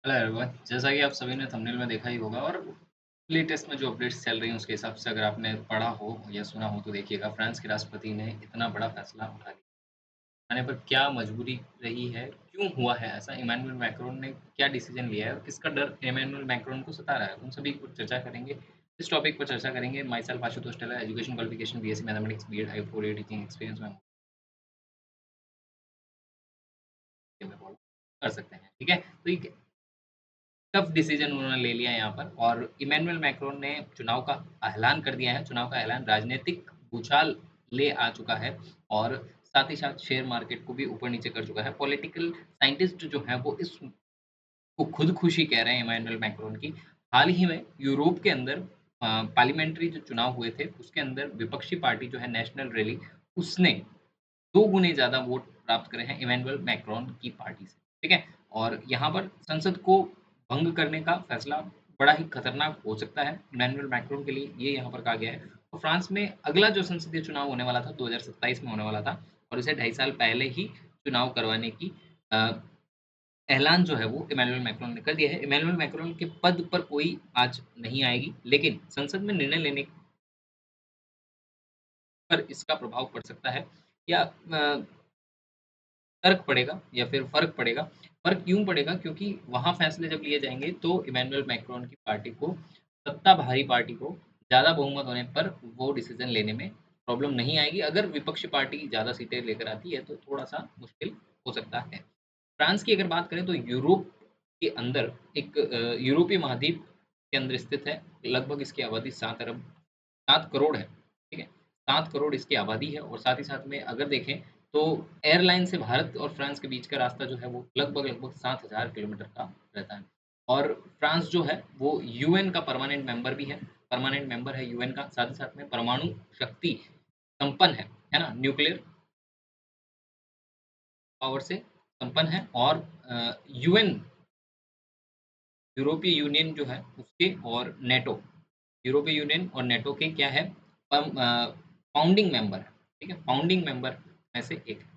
Hello everyone, जैसा कि आप सभी ने थंबनेल में देखा ही होगा और लेटेस्ट में जो अपडेट्स चल रही हैं उसके हिसाब से अगर आपने पढ़ा हो या सुना हो तो देखिएगा फ्रांस के राष्ट्रपति ने इतना बड़ा फैसला उठा लिया। आने पर क्या मजबूरी रही है, क्यों हुआ है ऐसा, इमैनुअल मैक्रोन ने क्या डिसीजन लिया है और किसका डर इमैनुअल मैक्रोन को सता रहा है, उन सभी पर चर्चा करेंगे। इस टॉपिक पर चर्चा करेंगे। Myself Ashutosh Taylor, education qualification BSc mathematics, BEd, high 4 year teaching experience में कर सकते हैं। ठीक है, तो ये टफ डिसीजन उन्होंने ले लिया यहाँ पर और इमैनुअल मैक्रोन ने चुनाव का ऐलान कर दिया है। चुनाव का ऐलान राजनीतिक भूचाल ले आ चुका है और साथ ही साथ शेयर मार्केट को भी ऊपर-नीचे कर चुका है। पॉलिटिकल साइंटिस्ट जो हैं वो इसको खुदकुशी कह रहे हैं इमैनुअल मैक्रोन की। हाल ही में यूरोप के अंदर पार्लियामेंट्री जो चुनाव हुए थे उसके अंदर विपक्षी पार्टी जो है नेशनल रैली, उसने 2 गुने ज़्यादा वोट प्राप्त करे हैं इमैनुअल मैक्रोन की पार्टी से, ठीक है? और यहाँ पर संसद को भंग करने का फैसला बड़ा ही खतरनाक हो सकता है इमैनुअल मैक्रोन के लिए, ये यहाँ पर कहा गया है। और फ्रांस में अगला जो संसदीय चुनाव होने वाला था 2027 में होने वाला था और इसे ढाई साल पहले ही चुनाव करवाने की अ, ऐलान जो है वो इमैनुअल मैक्रोन ने कर दिया है। इमैनुअल मैक्रोन के पद पर कोई आज नहीं आएगी, लेकिन संसद में निर्णय लेने पर इसका प्रभाव पड़ सकता है या फ़र्क पड़ेगा या फिर फ़र्क पड़ेगा। फ़र्क क्यों पड़ेगा? क्योंकि वहाँ फ़ैसले जब लिए जाएँगे तो इमैनुअल मैक्रोन की पार्टी को, सत्ताधारी पार्टी को ज़्यादा बहुमत होने पर वो डिसीज़न लेने में प्रॉब्लम नहीं आएगी। अगर विपक्षी पार्टी ज़्यादा सीटें लेकर आती है तो थोड़ा-सा मुश्किल हो सकता है। फ्रांस की अगर बात करें तो यूरोप के अंदर एक यूरोपीय महाद्वीप के अंदर स्थित है। लगभग इसकी आबादी 7 अरब 7 करोड़ है, ठीक है? 7 करोड़ इसकी आबादी है और साथ ही साथ में अगर देखें तो एयरलाइन से भारत और फ्रांस के बीच का रास्ता जो है वो लगभग-लगभग 7000 किलोमीटर का रहता है। और फ्रांस जो है वो यूएन का परमानेंट मेंबर है यूएन का, साथ ही साथ में परमाणु शक्ति संपन्न है ना? न्यूक्लियर पावर से संपन्न है और यूएन यूरोपीय यूनियन जो है उसके और नेटो यूरोपीय यूनियन और नेटो के क्या है फाउंडिंग मेंबर है, ठीक है? फाउंडिंग मेंबर में से एक है।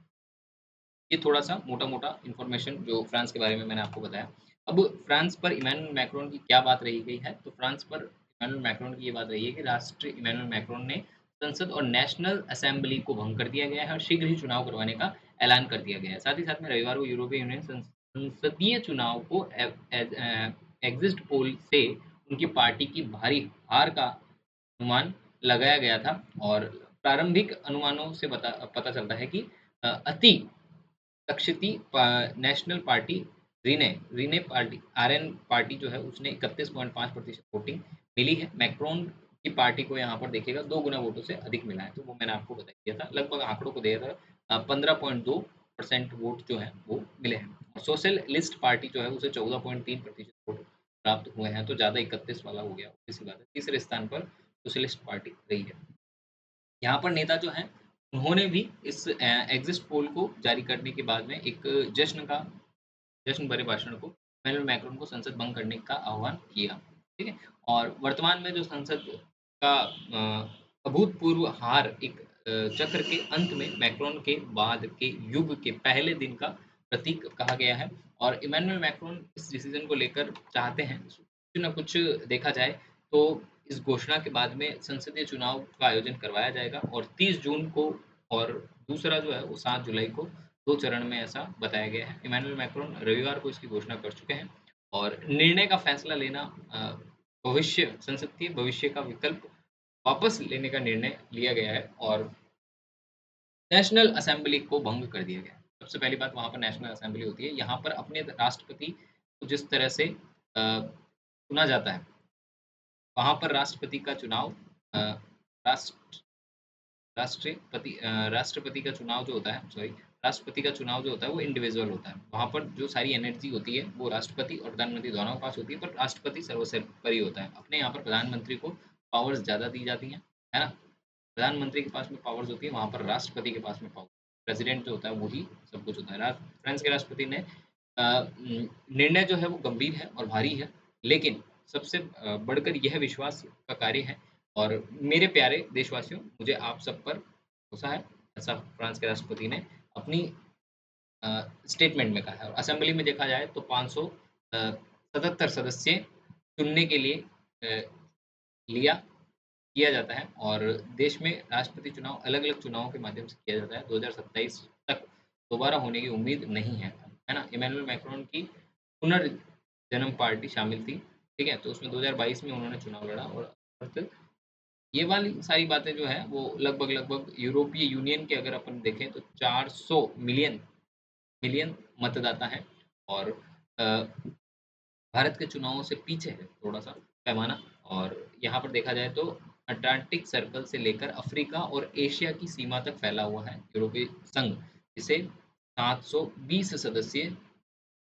ये थोड़ा-सा मोटा-मोटा इन्फॉर्मेशन जो फ्रांस के बारे में मैंने आपको बताया। अब फ्रांस पर इमैनुअल मैक्रोन की क्या बात रही गई है, तो फ्रांस पर इमैनुअल मैक्रोन की ये बात रही है कि राष्ट्रीय इमैनुअल मैक्रोन ने संसद और नेशनल असेंबली को भंग कर दिया गया है और शीघ्र ही चुनाव करवाने का ऐलान कर दिया गया है। साथ ही साथ में रविवार को यूरोपीय यूनियन संसदीय चुनाव को एग्जिट पोल से उनकी पार्टी की भारी हार का अनुमान लगाया गया था और प्रारंभिक अनुमानों से पता चलता है कि अति लक्षिती नेशनल पार्टी रीने रीने पार्टी आरएन पार्टी जो है उसने 31.5% वोटिंग मिली है। मैक्रोन की पार्टी को यहाँ पर देखिएगा 2 गुना वोटों से अधिक मिला है, तो वो मैंने आपको बता दिया था। लगभग आंकड़ों को दिया था 15.2% वोट जो है वो मिले हैं। सोशलिस्ट पार्टी जो है उसे 14.3% वोट प्राप्त हुए हैं, तो ज़्यादा 31 वाला हो गया, obvious सी बात है। तीसरे स्थान पर सोशलिस्ट पार्टी रही है। यहाँ पर नेता जो हैं, उन्होंने भी इस एग्जिट पोल को जारी करने के बाद में एक जश्न भरे भाषण को इमैनुअल मैक्रोन को संसद भंग करने का आह्वान किया, ठीक है? और वर्तमान में जो संसद का अभूतपूर्व हार एक चक्र के अंत में मैक्रोन के बाद के युग के पहले दिन का प्रतीक कहा गया है और इमैनुअल मैक्रोन इस डिसीज़न को लेकर चाहते हैं, कुछ ना कुछ देखा जाए तो इस घोषणा के बाद में संसदीय चुनाव का आयोजन करवाया जाएगा और 30 जून को और दूसरा जो है वो 7 जुलाई को 2 चरण में ऐसा बताया गया है। इमैनुअल मैक्रोन रविवार को इसकी घोषणा कर चुके हैं और निर्णय का फैसला लेना भविष्य संसद के भविष्य का विकल्प वापस लेने का निर्णय लिया गया है और नेशनल असेंबली को भंग कर दिया गया है। सबसे पहली बात वहाँ पर नेशनल असेंबली होती है। यहाँ पर अपने राष्ट्रपति को जिस तरह से चुना जाता है, वहाँ पर राष्ट्रपति का चुनाव अ, राष्ट्र राष्ट्रपति का चुनाव जो होता है सॉरी राष्ट्रपति का चुनाव जो होता है वो इंडिविजुअल होता है। वहाँ पर जो सारी एनर्जी होती है वो राष्ट्रपति और प्रधानमंत्री दोनों के पास होती है, पर राष्ट्रपति सर्वोपरि होता है। अपने यहाँ पर प्रधानमंत्री को पावर्स ज़्यादा दी जाती हैं, है ना? प्रधानमंत्री के पास में पावर्स होती है, वहाँ पर राष्ट्रपति के पास में पावर प्रेसिडेंट जो होता है वही सब कुछ होता है। फ्रांस के राष्ट्रपति ने निर्णय जो है वो गंभीर है और भारी है, लेकिन सबसे बढ़कर यह विश्वास का कार्य है और मेरे प्यारे देशवासियों, मुझे आप सब पर भरोसा है, ऐसा फ्रांस के राष्ट्रपति ने अपनी स्टेटमेंट में कहा है और असेंबली में देखा जाए तो 500 77 सदस्य चुनने के लिए लिया किया जाता है और देश में राष्ट्रपति चुनाव अलग-अलग चुनावों के माध्यम से किया जाता है। 2027 तक दोबारा होने की उम्मीद नहीं है ना? इमैनुअल मैक्रोन की पुनर्जन्म पार्टी शामिल थी, ठीक है? तो उसमें 2022 में उन्होंने चुनाव लड़ा और अर्थ ये वाली सारी बातें जो है वो लगभग-लगभग यूरोपीय यूनियन के अगर अपन देखें तो 400 मिलियन मिलियन मतदाता हैं और अ, भारत के चुनावों से पीछे है थोड़ा-सा पैमाना और यहाँ पर देखा जाए तो अटलांटिक सर्कल से लेकर अफ्रीका और एशिया की सीमा तक फैला हुआ है यूरोपीय संघ, जिसे 720 सदस्य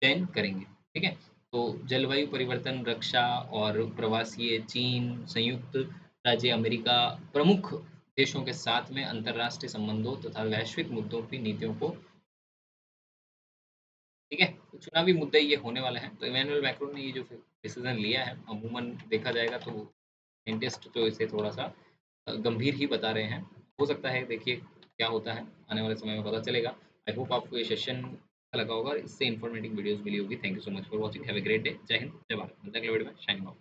चयन करेंगे, ठीक है? तो जलवायु परिवर्तन, रक्षा और प्रवासीय चीन, संयुक्त राज्य अमेरिका प्रमुख देशों के साथ में अंतर्राष्ट्रीय संबंधों तथा वैश्विक मुद्दों की नीतियों को ठीक है? तो चुनावी मुद्दे ये होने वाले हैं। तो इमैनुअल मैक्रोन ने ये जो डिसीज़न लिया है, अमूमन देखा जाएगा तो साइंटिस्ट तो इसे थोड़ा-सा गंभीर ही बता रहे हैं। हो सकता है देखिए क्या होता है, आने वाले समय में पता चलेगा। आई होप आपको ये सेशन अच्छा लगा होगा और इससे इन्फॉर्मेटिव वीडियोज़ मिली होगी। Thank you so much for watching. Have a great day. जय हिंद, जय भारत। मिलते हैं अगले वीडियो में। Shining of.